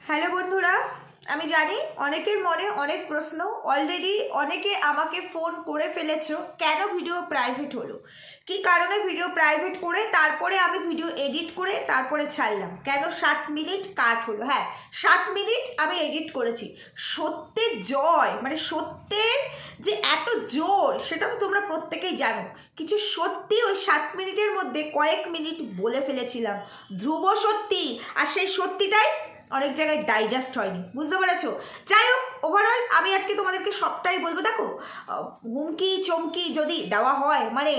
Hello বন্ধুরা, আমি জানি অনেকের মনে অনেক প্রশ্ন। অলরেডি অনেকে আমাকে ফোন করে ফেলেছো, কেন ভিডিও প্রাইভেট হলো, কি কারণে ভিডিও প্রাইভেট করে তারপরে আমি ভিডিও এডিট করে তারপরে ছাড়লাম, কেন 7 মিনিট কাট হলো। হ্যাঁ, 7 মিনিট আমি এডিট করেছি। সত্যের জয়, মানে সত্যের যে এত জোর সেটা তো তোমরা প্রত্যেকেই জানো। কিছু সত্যি ওই 7 মিনিটের মধ্যে কয়েক মিনিট বলে ফেলেছিলাম, ধ্রুব সত্যি। আর সেই সত্যিটাই অনেক জায়গায় ডাইজেস্ট হয়নি, বুঝতে পেরেছো? যাই হোক, ওভারঅল আমি আজকে তোমাদেরকে সবটাই বলবো। দেখো, হুমকি চমকি যদি দেওয়া হয়, মানে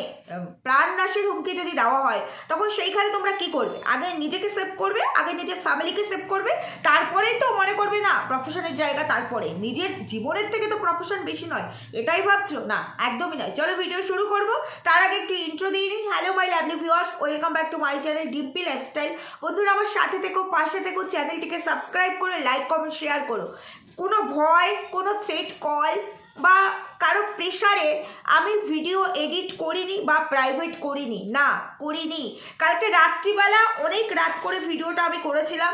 প্রাণনাশের হুমকি যদি দেওয়া হয়, তখন সেইখানে তোমরা কি করবে? আগে নিজেকে সেভ করবে, আগে নিজের ফ্যামিলিকে সেভ করবে, তারপরেই তো মনে করবে না প্রফেশনের জায়গা। তারপরে নিজের জীবনের থেকে তো প্রফেশন বেশি নয়, এটাই ভাবছো? না, একদমই নয়। চলো ভিডিও শুরু করবো। তার আগে একটু ইন্ট্রো দিয়ে নিই। Hello my lovely viewers, welcome back to my channel Dimpi lifestyle. বন্ধুরা, আমার সাথে থেকো, পাশে থেকো, চ্যানেলটিকে সাবস্ক্রাইব করে লাইক কমেন্ট শেয়ার করো। কোনো ভয়, কোনো থ্রেট কল বা কারো প্রেশারে আমি ভিডিও এডিট করিনি বা প্রাইভেট করিনি, না করিনি। কালকে রাত্রিবেলা অনেক রাত করে ভিডিওটা আমি করেছিলাম।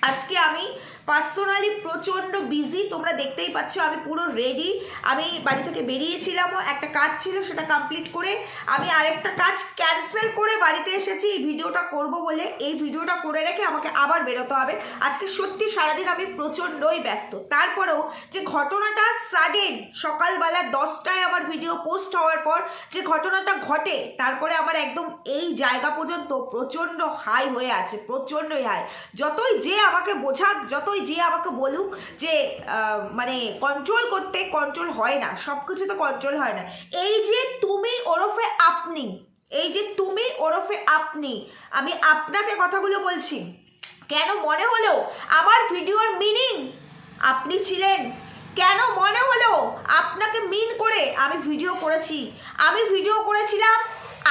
আজকে আমি পার্সোনালি প্রচণ্ড বিজি, তোমরা দেখতেই পাচ্ছ। আমি পুরো রেডি। আমি বাড়ি থেকে বেরিয়েছিলামও, একটা কাজ ছিল সেটা কমপ্লিট করে আমি আরেকটা কাজ ক্যান্সেল করে বাড়িতে এসেছি এই ভিডিওটা করব বলে। এই ভিডিওটা করে রেখে আমাকে আবার বেরোতে হবে। আজকে সত্যি সারাদিন আমি প্রচণ্ডই ব্যস্ত। তারপরেও যে ঘটনাটা সাডেন সকালবেলা 10টায় আমার ভিডিও পোস্ট হওয়ার পর যে ঘটনাটা ঘটে, তারপরে আমার একদম এই জায়গা পর্যন্ত প্রচণ্ড হাই হয়ে আছে, প্রচণ্ডই হাই। যতই যে আমাকে বোঝাক, যতই যে আমাকে বলুক যে মানে কন্ট্রোল করতে, কন্ট্রোল হয় না, সব কিছু তো কন্ট্রোল হয় না। এই যে তুমি ওরফে আপনি, এই যে তুমি ওরফে আপনি, আমি আপনাকে কথাগুলো বলছি। কেন মনে হলো আমার ভিডিওর মিনিং আপনি ছিলেন? কেন মনে হলো আপনাকে মিন করে আমি ভিডিও করেছি? আমি ভিডিও করেছিলাম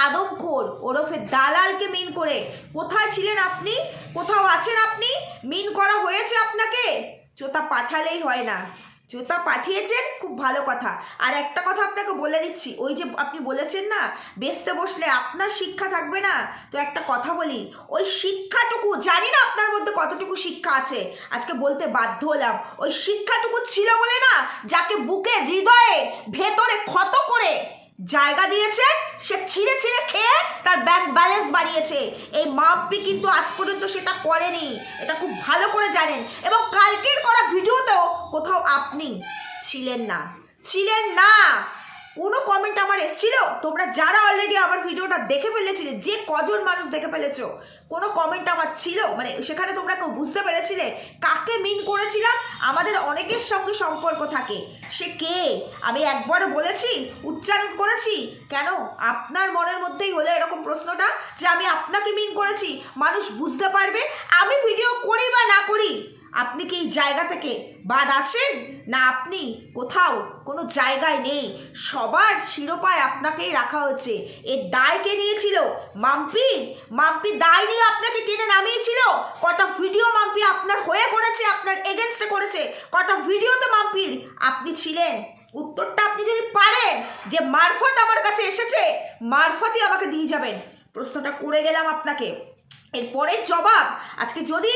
আদমখোর ওরফে দালালকে মিন করে। কোথায় ছিলেন আপনি? কোথাও আছেন আপনি? মিন করা হয়েছে আপনাকে? চোতা পাঠালেই হয় না, জুতা পাঠিয়েছেন, খুব ভালো কথা। আর একটা কথা আপনাকে বলে দিচ্ছি, ওই যে আপনি বলেছেন না বেচতে বসলে আপনার শিক্ষা থাকবে না, তো একটা কথা বলি, ওই শিক্ষাটুকু, জানি না আপনার মধ্যে কতটুকু শিক্ষা আছে, আজকে বলতে বাধ্য হলাম, ওই শিক্ষাটুকু ছিল বলে না, যাকে বুকে হৃদয়ে ভেতরে ক্ষত করে জায়গা দিয়েছে, সে ছিঁড়ে ছিঁড়ে খেয়ে তার ব্যাংক ব্যালেন্স বাড়িয়েছে। এই মাপি কিন্তু আজ পর্যন্ত সেটা করেনি, এটা খুব ভালো করে জানেন। এবং কালকের করা ভিডিওতেও কোথাও আপনি ছিলেন না, ছিলেন না। কোনো কমেন্ট আমার এসেছিল? তোমরা যারা অলরেডি আমার ভিডিওটা দেখে ফেলেছিলে, যে কজন মানুষ দেখে ফেলেছো, কোনো কমেন্ট আমার ছিল? মানে সেখানে তোমরা কেউ বুঝতে পেরেছিলে কাকে মিন করেছিলাম? আমাদের অনেকের সঙ্গে সম্পর্ক থাকে, সে কে আমি একবারও বলেছি, উচ্চারণ করেছি? কেন আপনার মনের মধ্যেই হলো এরকম প্রশ্নটা যে আমি আপনাকে মিন করেছি? মানুষ বুঝতে পারবে আমি ভিডিও করি বা না করি। আপনি কি এই জায়গা থেকে বাদ আছেন? না, আপনি কোথাও কোনো জায়গায় নেই। সবার শিরোপায় আপনাকেই রাখা হচ্ছে। এর দায় কে নিয়েছিল? মাম্পি। মাম্পি দায় নিয়ে আপনাকে টেনে নামিয়েছিল। কটা ভিডিও মাম্পি আপনার হয়ে করেছে, আপনার এগেনস্টে করেছে? কটা ভিডিওতে মাম্পির আপনি ছিলেন? উত্তরটা আপনি যদি পারেন, যে মারফত আমার কাছে এসেছে, মারফতই আমাকে দিয়ে যাবেন। প্রশ্নটা করে গেলাম আপনাকে, এরপরের জবাব আজকে যদি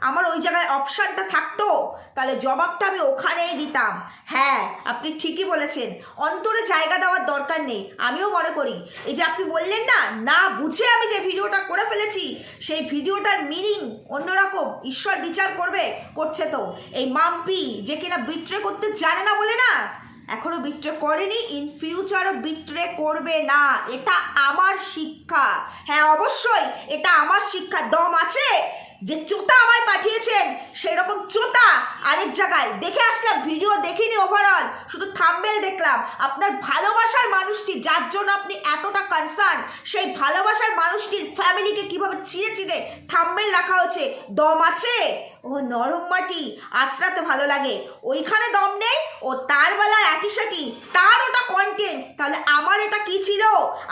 আমার ওই জায়গায় অপশানটা থাকতো, তাহলে জবাবটা আমি ওখানেই দিতাম। হ্যাঁ, আপনি ঠিকই বলেছেন, অন্তরে জায়গা দেওয়ার দরকার নেই। আমিও মনে করি, এই যে আপনি বললেন না, না বুঝে আমি যে ভিডিওটা করে ফেলেছি, সেই ভিডিওটার মিনিং অন্যরকম, ঈশ্বর বিচার করবে, করছে তো। এই মাম্পি যে কিনা বিট্রে করতে জানে না বলে না, এখনো বিট্রে করেনি, ইন ফিউচারও বিট্রে করবে না। এটা আমার শিক্ষা। হ্যাঁ, অবশ্যই এটা আমার শিক্ষা। দম আছে যে চোতা আমায় পাঠিয়েছেন, সেই রকম চোতা আরেক জায়গায় দেখে আসলাম। ভিডিও দেখিনি ওভারঅল, শুধু থাম্বনেল দেখলাম। আপনার ভালোবাসার মানুষটি, যার জন্য আপনি এতটা কনসার্ন, সেই ভালোবাসার মানুষটির ফ্যামিলিকে কিভাবে ছিঁড়ে ছিঁড়ে থাম্বনেল রাখা হচ্ছে। দম আছে? ও নরম মাটি, আঁচড়াতে ভালো লাগে, ওইখানে দম নেই। ও তার বেলা একই সাথী, তার ওটা কন্টেন্ট, তাহলে আমার এটা কি ছিল?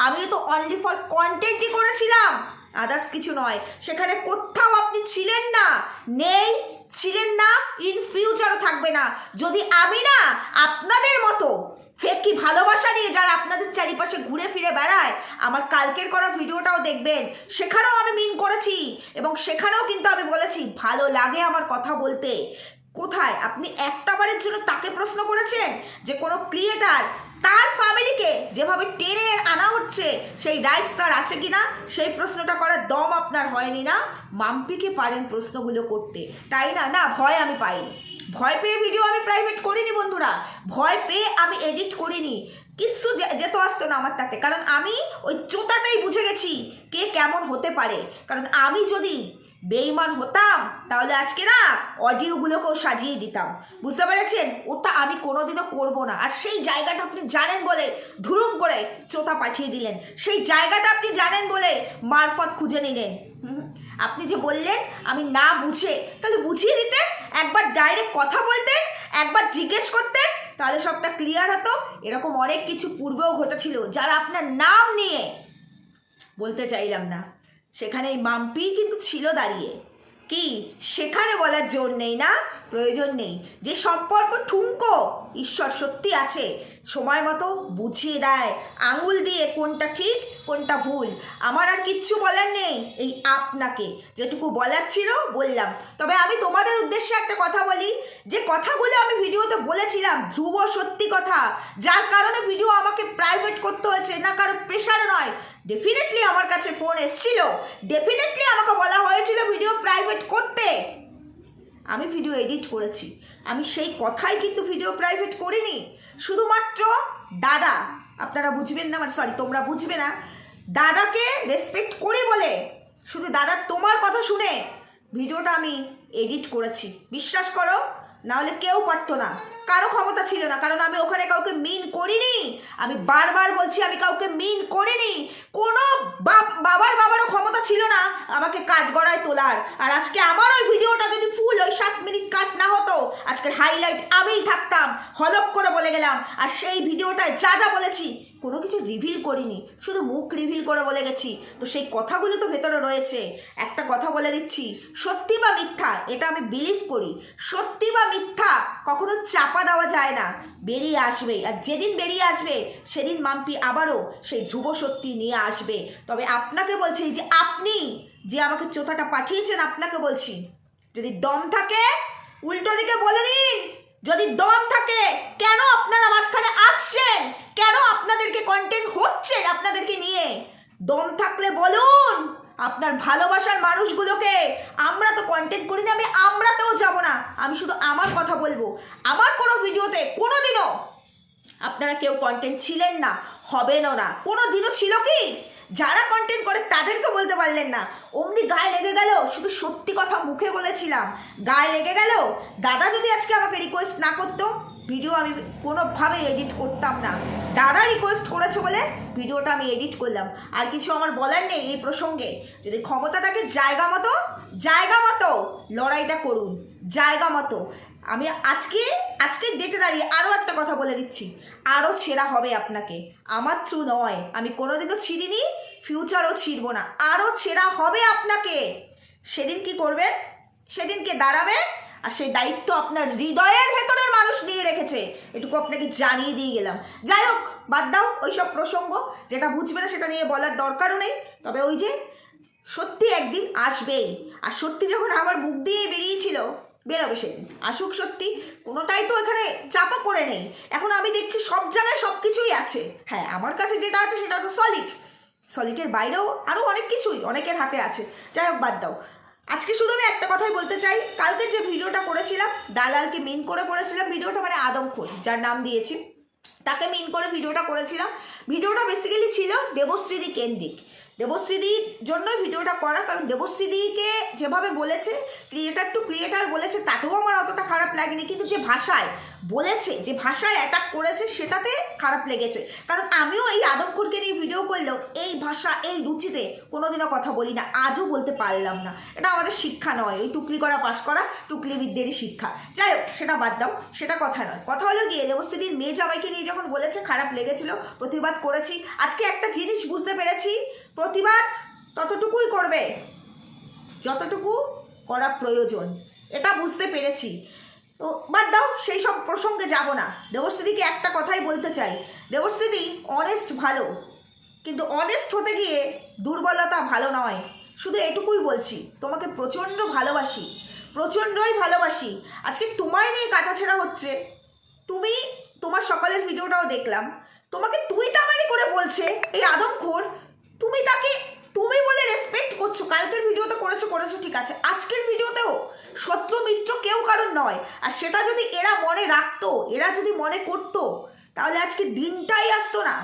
আমি তো অনলি ফর কন্টেন্টই করেছিলাম, আদার্স কিছু নয়। সেখানে কোথাও আপনি ছিলেন না, নেই, ছিলেন না, ইন ফিউচারও থাকবে না। যদি আমি না আপনাদের মতো ফেকি ভালোবাসা নিয়ে যারা আপনাদের চারিপাশে ঘুরে ফিরে বেড়ায়, আমার কালকের করা ভিডিওটাও দেখবেন, সেখানেও আমি মিন করেছি এবং সেখানেও কিন্তু আমি বলেছি ভালো লাগে আমার কথা বলতে। কোথায় আপনি একটা বারের জন্য তাকে প্রশ্ন করেছেন যে কোনো ক্রিয়েটার তার ফ্যামিলিকে যেভাবে টেনে আনা হচ্ছে সেই রাইটস তার আছে কিনা? সেই প্রশ্নটা করার দম আপনার হয়নি না? মাম্পিকে পারেন প্রশ্নগুলো করতে, তাই না? না, ভয় আমি পাইনি। ভয় পেয়ে ভিডিও আমি প্রাইভেট করিনি বন্ধুরা, ভয় পেয়ে আমি এডিট করিনি, কিচ্ছু যেত আসতো না আমার তাতে। কারণ আমি ওই চোটাটাই বুঝে গেছি কে কেমন হতে পারে। কারণ আমি যদি বেঈমান হতাম তাহলে আজকে না অডিওগুলোকেও সাজিয়ে দিতাম, বুঝতে পেরেছেন? ওটা আমি কোনোদিনও করবো না। আর সেই জায়গাটা আপনি জানেন বলে ধুরুম করে চোতা পাঠিয়ে দিলেন, সেই জায়গাটা আপনি জানেন বলে মারফত খুঁজে নিলেন। আপনি যে বললেন আমি না বুঝে, তাহলে বুঝিয়ে দিতেন, একবার ডাইরেক্ট কথা বলতেন, একবার জিজ্ঞেস করতেন, তাহলে সবটা ক্লিয়ার হতো। এরকম অনেক কিছু পূর্বেও ঘটেছিল যারা আপনার নাম নিয়ে বলতে চাইলাম না, সেখানে এই মাম্পি কিন্তু ছিল দাঁড়িয়ে। কি সেখানে বলার জোর নেই না? প্রয়োজন নেই। যে সম্পর্ক ঠুনকো, ঈশ্বর সত্যি আছে, সময় মতো বুঝিয়ে দেয় আঙুল দিয়ে কোনটা ঠিক কোনটা ভুল। আমার আর কিচ্ছু বলার নেই, এই আপনাকে যেটুকু বলার ছিল বললাম। তবে আমি তোমাদের উদ্দেশ্যে একটা কথা বলি, যে কথাগুলো আমি ভিডিওতে বলেছিলাম ধ্রুব সত্যি কথা, যার কারণে ভিডিও আমাকে প্রাইভেট করতে হয়েছে, না কারো প্রেশার নয়। ডেফিনেটলি আমার কাছে ফোন এসেছিল, ডেফিনেটলি আমাকে বলা হয়েছিল ভিডিও প্রাইভেট করতে, আমি ভিডিও এডিট করেছি। আমি সেই কথাই কিন্তু ভিডিও প্রাইভেট করিনি। শুধুমাত্র দাদা, আপনারা বুঝবেন না, মানে সরি তোমরা বুঝবে না, দাদাকে রেসপেক্ট করি বলে শুধু দাদা তোমার কথা শুনে ভিডিওটা আমি এডিট করেছি। বিশ্বাস করো, নাহলে কেউ পারতো না, কারো ক্ষমতা ছিল না। কারণ আমি ওখানে কাউকে মিন করিনি, আমি বারবার বলছি আমি কাউকে মিন করিনি। কোনো বাবারও ক্ষমতা ছিল না আমাকে কাঠগড়ায় তোলার। আর আজকে আমার ওই ভিডিওটা যদি ফুল ওই 7 মিনিট কাট না হতো, আজকের হাইলাইট আমিই থাকতাম, হলপ করে বলে গেলাম। আর সেই ভিডিওটায় যা যা বলেছি কোনো কিছু রিভিল করিনি, শুধু মুখ রিভিল করে বলে গেছি। তো সেই কথাগুলো তো ভেতরে রয়েছে। একটা কথা বলে দিচ্ছি, সত্যি বা মিথ্যা এটা আমি বিলিভ করি। সত্যি বা মিথ্যা কখনো চাপা দেওয়া যায় না, বেরিয়ে আসবে। আর যেদিন বেরিয়ে আসবে সেদিন মাম্পি আবারও সেই ধ্রুব সত্যি নিয়ে আসবে। তবে আপনাকে বলছি যে আপনি যে আমাকে চোথাটা পাঠিয়েছেন, আপনাকে বলছি যদি দম থাকে উল্টো দিকে বলে দিন। যদি দম থাকে কেন আপনারা মাঝখানে আসছেন, কেন আপনাদেরকে কন্টেন্ট হচ্ছে আপনাদেরকে নিয়ে? দম থাকলে বলুন আপনার ভালোবাসার মানুষগুলোকে। আমরা তো কন্টেন্ট করি না, আমি আমরাতেও যাব না, আমি শুধু আমার কথা বলবো। আমার কোনো ভিডিওতে কোনোদিনও আপনারা কেউ কন্টেন্ট ছিলেন না, হবেনও না, কোনো দিনও ছিল কি? যারা কন্টেন্ট করে তাদেরকে বলতে পারলেন না, অমনি গায়ে লেগে গেল। শুধু সত্যি কথা মুখে বলেছিলাম, গায়ে লেগে গেল। দাদা যদি আজকে আমাকে রিকোয়েস্ট না করতো, ভিডিও আমি কোনোভাবে এডিট করতাম না। দাদা রিকোয়েস্ট করেছে বলে ভিডিওটা আমি এডিট করলাম। আর কিছু আমার বলার নেই এই প্রসঙ্গে। যদি ক্ষমতাটাকে জায়গা মতো লড়াইটা করুন, জায়গা মতো। আমি আজকে ডেটে দাঁড়িয়ে আরও একটা কথা বলে দিচ্ছি, আরও ছেঁড়া হবে আপনাকে। আমার থ্রু নয়, আমি কোনোদিনও ছিঁড়িনি, ফিউচারও ছিঁড়ব না। আরও ছেঁড়া হবে আপনাকে। সেদিন কি করবেন? সেদিনকে দাঁড়াবে, আর সেই দায়িত্ব আপনার হৃদয়ের ভেতরের মানুষ নিয়ে রেখেছে, এটুকু আপনাকে জানিয়ে দিয়ে গেলাম। যাই হোক, বাদ দাও ওইসব প্রসঙ্গ, যেটা বুঝবে না সেটা নিয়ে বলার দরকারও নেই। তবে ওই যে সত্যি একদিন আসবেই, আর সত্যি যখন আমার মুখ দিয়ে বেরিয়েছিল বেরোবে সেদিন। আসুক সত্যি, কোনোটাই তো এখানে চাপা পড়ে নেই। এখন আমি দেখছি সব জায়গায় সব কিছুই আছে। হ্যাঁ, আমার কাছে যেটা আছে সেটা তো সলিডের বাইরেও আরও অনেক কিছুই অনেকের হাতে আছে। যাই হোক, বাদ দাও। আজকে শুধু আমি একটা কথাই বলতে চাই, কালকে যে ভিডিওটা করেছিলাম দালালকে মিন করে করেছিলাম ভিডিওটা, মানে আদমখোর যার নাম দিয়েছি তাকে মিন করে ভিডিওটা করেছিলাম। ভিডিওটা বেসিক্যালি ছিল দেবশ্রীদি কেন্দ্রিক, দেবশ্রীদির জন্যই ভিডিওটা করা। কারণ দেবশ্রীদিকে যেভাবে বলেছে, ক্রিয়েটার টু ক্রিয়েটার বলেছে, তাতেও আমার অতটা খারাপ লাগেনি। কিন্তু যে ভাষায় বলেছে, যে ভাষায় অ্যাটাক করেছে, সেটাতে খারাপ লেগেছে। কারণ আমিও এই আদমখোরকে নিয়ে ভিডিও করলেও এই ভাষা এই রুচিতে কোনোদিনও কথা বলি না, আজও বলতে পারলাম না। এটা আমাদের শিক্ষা নয়, ওই টুকলি করা পাশ করা টুকলিবিদদেরই শিক্ষা। যাই হোক, সেটা বাদ দাও, সেটা কথা নয়। কথা হলো গিয়ে দেবশ্রীদির মেয়ে জামাইকে নিয়ে যখন বলেছে খারাপ লেগেছিল, প্রতিবাদ করেছি। আজকে একটা জিনিস বুঝতে পেরেছি, প্রতিবাদ ততটুকুই করবে যতটুকু করা প্রয়োজন, এটা বুঝতে পেরেছি। তো বাদ দাও, সেই সব প্রসঙ্গে যাব না। দেবশ্রীকে একটা কথাই বলতে চাই, দেবশ্রী অনেস্ট ভালো, কিন্তু অনেস্ট হতে গিয়ে দুর্বলতা ভালো নয়। শুধু এটুকুই বলছি, তোমাকে প্রচণ্ড ভালোবাসি, প্রচণ্ডই ভালোবাসি। আজকে তোমায় নিয়ে কাটাছেড়া হচ্ছে, তুমি তোমার সকালের ভিডিওটাও দেখলাম, তোমাকে তুই তামারি করে বলছে এই আদমখোর, তুমি তাকে তুমি বলে রেসপেক্ট করছো। কালকের ভিডিওতে করেছো ঠিক আছে, আজকের ভিডিওতেও শত্রু মিত্র কেউ কারণ নয়। আর সেটা যদি এরা মনে রাখতো, এরা যদি মনে করতো, তাহলে আজকে দিনটাই আসতো না,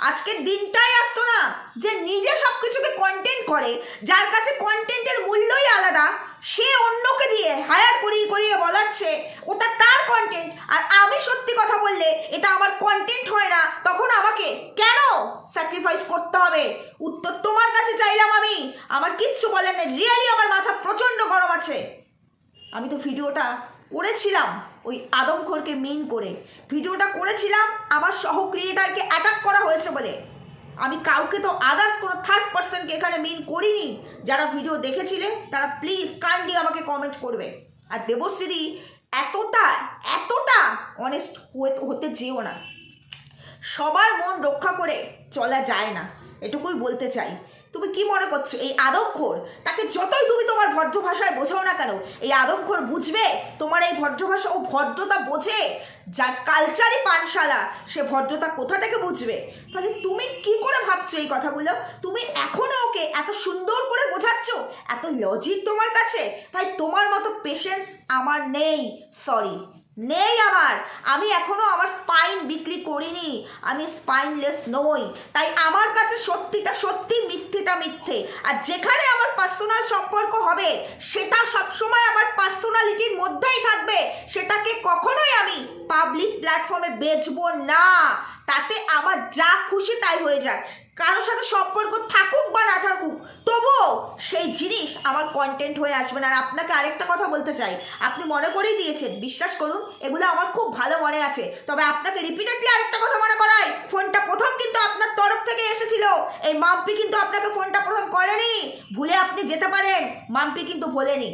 আজকের দিনটাই আসতো না যে নিজে সব কিছুকে কন্টেন্ট করে, যার কাছে কন্টেন্টের মূল্যই আলাদা, সে অন্যকে দিয়ে হায়ার করিয়ে বলাচ্ছে ওটা তার কন্টেন্ট, আর আমি সত্যি কথা বললে এটা আমার কন্টেন্ট হয় না, তখন আমাকে কেন স্যাক্রিফাইস করতে হবে? উত্তর তোমার কাছে চাইলাম আমি, আমার কিচ্ছু বলেন নেই। রিয়েলি আমার মাথা প্রচণ্ড গরম আছে। আমি তো ভিডিওটা করেছিলাম ওই আদমখোরকে মিন করে, ভিডিওটা করেছিলাম আমার সহ ক্রিয়েটারকে অ্যাটাক করা হয়েছে বলে। আমি কাউকে তো আদার্স কোনো থার্ড পার্সনকে এখানে মিন করিনি। যারা ভিডিও দেখেছিলে তারা প্লিজ কাইন্ডলি আমাকে কমেন্ট করবে। আর দেবশ্রী এতটা অনেস্ট হতে যেও না, সবার মন রক্ষা করে চলা যায় না, এটুকুই বলতে চাই। তুমি কি মনে করছো এই আদমখোর, তাকে যতই তুমি তোমার ভদ্র ভাষায় বোঝাও না কেন, এই আদমখোর বুঝবে তোমার এই ভদ্র ভাষা? ও ভদ্রতা বোঝে, যার কালচারই পানশালা, সে ভদ্রতা কোথা থেকে বুঝবে? তাহলে তুমি কি করে ভাবছো এই কথাগুলো? তুমি এখনো ওকে এত সুন্দর করে বোঝাচ্ছ, এত লজিক তোমার কাছে? ভাই তোমার মতো পেশেন্স আমার নেই, সরি নেই আমার। আমি এখনো আমার স্পাইন বিক্রি করিনি, আমি স্পাইনলেস নই। তাই আমার কাছে সত্যিটা সত্যি, মিথ্যেটা মিথ্যে। আর যেখানে আমার পার্সোনাল সম্পর্ক হবে সেটা সবসময় আমার পার্সোনালিটির মধ্যেই থাকবে, সেটাকে কখনোই আমি পাবলিক প্ল্যাটফর্মে বেচবো না। তাতে আমার যা খুশি তাই হয়ে যায়, কারোর সাথে সম্পর্ক থাকুক বা না থাকুক, তবুও সেই জিনিস আমার কন্টেন্ট হয়ে আসবে না। আর আপনাকে আরেকটা কথা বলতে চাই, আপনি মনে করেই দিয়েছেন, বিশ্বাস করুন এগুলো আমার খুব ভালো মনে আছে। তবে আপনাকে রিপিটেডলি আরেকটা কথা মনে করাই, ফোনটা প্রথম কিন্তু আপনার তরফ থেকে এসেছিল, এই মাম্পি কিন্তু আপনাকে ফোনটা প্রথম করেনি। ভুলে আপনি যেতে পারেন, মাম্পি কিন্তু ভোলেনি।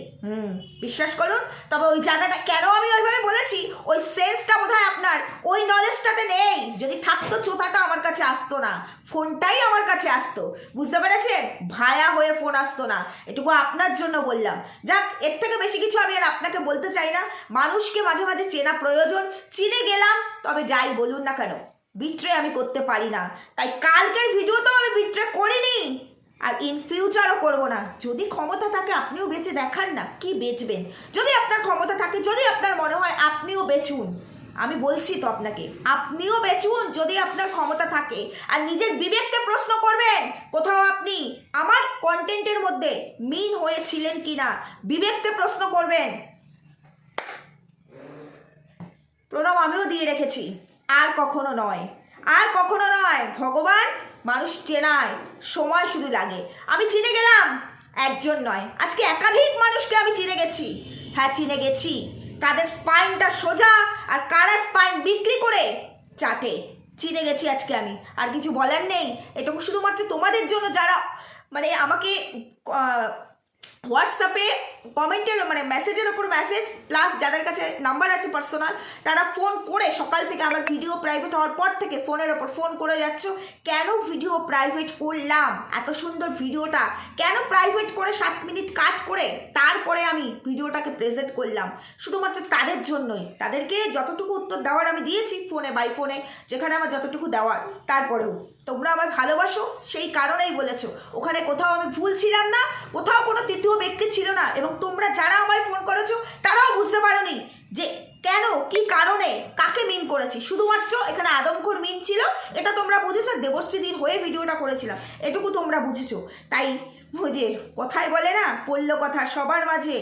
বিশ্বাস করুন। তবে ওই জায়গাটা কেন আমি ওইভাবে বলেছি, ওই সেন্সটা বোধহয় আপনার ওই নলেজটাতে নেই। যদি থাকতো চোথাটা আমার কাছে আসতো না, ফোনটাই আমার কাছে আসতো, বুঝতে পেরেছেন? ভায়া হয়ে ফোন আসতো না, এটুকু আপনার জন্য বললাম। যাক, এর থেকে বেশি কিছু আমি আর আপনাকে বলতে চাই না। মানুষকে মাঝে মাঝে চেনা প্রয়োজন, চিনে গেলাম, তবে যাই বলুন না কেন বিট্রে আমি করতে পারি না। তাই কালকের ভিডিওতেও আমি বিট্রে করিনি, আর ইন ফিউচারও করবো না। যদি ক্ষমতা থাকে আপনিও বেঁচে দেখান না, কি বেচবেন? যদি আপনার ক্ষমতা থাকে, যদি আপনার মনে হয়, আপনিও বেচুন। আমি বলছি তো আপনাকে, আপনিও বেচুন যদি আপনার ক্ষমতা থাকে। আর নিজের বিবেককে প্রশ্ন করবেন, কোথাও আপনি আমার কন্টেন্টের মধ্যে মিন হয়েছিলেন কিনা, বিবেককে প্রশ্ন করবেন। প্রণাম আমিও দিয়ে রেখেছি, আর কখনো নয়, আর কখনো নয়। ভগবান মানুষ চেনায় সময় শুধু লাগে। আমি চিনে গেলাম, একজন নয়, আজকে একাধিক মানুষকে আমি চিনে গেছি। হ্যাঁ, চিনে গেছি কাদের স্পাইনটা সোজা আর কারা স্পাইন বিক্রি করে চাটে, চিনে গেছি আজকে আমি। আর কিছু বলার নেই, এটুকু শুধুমাত্র তোমাদের জন্য যারা মানে আমাকে হোয়াটসঅ্যাপে কমেন্টের মানে মেসেজের ওপর মেসেজ, প্লাস যাদের কাছে নাম্বার আছে পার্সোনাল, তারা ফোন করে সকাল থেকে আমার ভিডিও প্রাইভেট হওয়ার পর থেকে ফোনের ওপর ফোন করে যাচ্ছ, কেন ভিডিও প্রাইভেট করলাম, এত সুন্দর ভিডিওটা কেন প্রাইভেট করে 7 মিনিট কাট করে তারপরে আমি ভিডিওটাকে প্রেজেন্ট করলাম, শুধুমাত্র তাদের জন্যই। তাদেরকে যতটুকু উত্তর দেওয়ার আমি দিয়েছি ফোনে বাই ফোনে, যেখানে আমার যতটুকু দেওয়ার, তারপরেও তোমরা আমার ভালোবাসো, সেই কারণেই বলেছো। ওখানে কোথাও আমি ভুল ছিলাম না, কোথাও কোনো তৃতীয় ব্যক্তি ছিল না। এবং তোমরা যারা আমায় ফোন করেছো তারাও বুঝতে পারোনি যে কেন, কি কারণে, কাকে মিন করেছি। শুধুমাত্র এখানে আদমখোর মিন ছিল, এটা তোমরা বুঝেছো। দেবশ্রীর হয়ে ভিডিওটা করেছিলাম, এটুকু তোমরা বুঝেছো। তাই বুঝে কথায় বলে না, পড়ল কথা সবার মাঝে,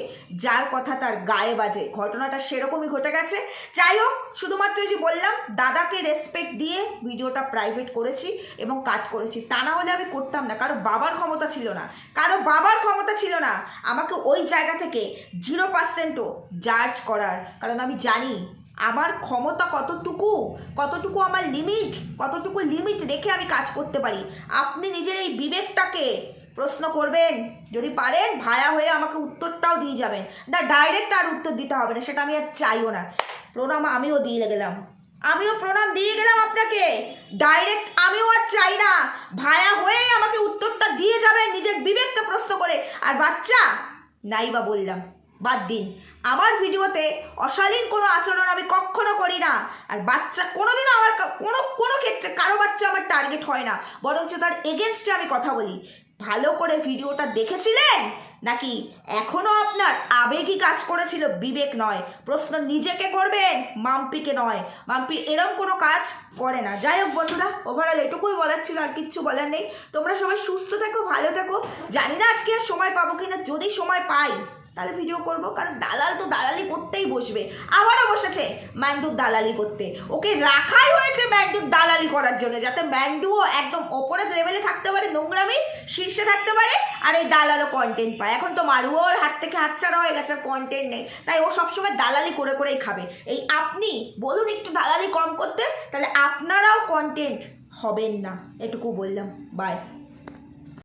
যার কথা তার গায়ে বাজে। ঘটনাটা সেরকমই ঘটে গেছে। যাই হোক, শুধুমাত্র যে বললাম, দাদাকে রেসপেক্ট দিয়ে ভিডিওটা প্রাইভেট করেছি এবং কাট করেছি, তা না হলে আমি করতাম না। কারো বাবার ক্ষমতা ছিল না, কারো বাবার ক্ষমতা ছিল না আমাকে ওই জায়গা থেকে 0%ও জাজ করার। কারণ আমি জানি আমার ক্ষমতা কতটুকু আমার লিমিট, কতটুকু লিমিট রেখে আমি কাজ করতে পারি। আপনি নিজের এই বিবেকটাকে প্রশ্ন করবেন, যদি পারেন ভায়া হয়ে আমাকে উত্তরটাও দিয়ে যাবেন না, ডাইরেক্ট তার উত্তর দিতে হবে না, সেটা আমি আর চাইও না। প্রণাম আমিও দিয়ে গেলাম, প্রণাম দিয়ে গেলাম আপনাকে, ডাইরেক্ট আমিও আর চাই না, ভায়া হয়ে আমাকে উত্তরটা দিয়ে যাবেন নিজের বিবেককে প্রশ্ন করে। আর বাচ্চা নাই বা বললাম, বাদ দিন, আমার ভিডিওতে অশালীন কোনো আচরণ আমি কখনো করি না। আর বাচ্চা কোনোদিনও আমার কোনো ক্ষেত্রে কারো বাচ্চা আমার টার্গেট হয় না, বরঞ্চ তার এগেনস্টে আমি কথা বলি। ভালো করে ভিডিওটা দেখেছিলেন নাকি এখনো আপনার আবেগই কাজ করেছিল, বিবেক নয়? প্রশ্ন নিজেকে করবেন, মাম্পিকে নয়। মাম্পি এরম কোনো কাজ করে না। যাই হোক বন্ধুরা, ওভারঅল এটুকুই বলার ছিল, আর কিচ্ছু বলার নেই। তোমরা সবাই সুস্থ থেকো, ভালো থেকো। জানি না আজকে আর সময় পাবো কিনা, যদি সময় পাই তাহলে ভিডিও করবো, কারণ দালাল তো দালালি করতেই বসবে। আবারও বসেছে ম্যান্ডুর দালালি করতে, ওকে রাখাই হয়েছে ম্যান্ডুর দালালি করার জন্য, যাতে ম্যান্ডুও একদম ওপরের লেভেলে থাকতে পারে, নোংরামির শীর্ষে থাকতে পারে, আর এই দালালও কন্টেন্ট পায়। এখন তো মারুয়োর হাত থেকে হাতছাড়া হয়ে গেছে, কন্টেন্ট নেই, তাই ও সবসময় দালালি করে করেই খাবে। এই আপনি বলুন একটু দালালি কম করতে, তাহলে আপনারাও কন্টেন্ট হবেন না, এটুকু বললাম। বাই।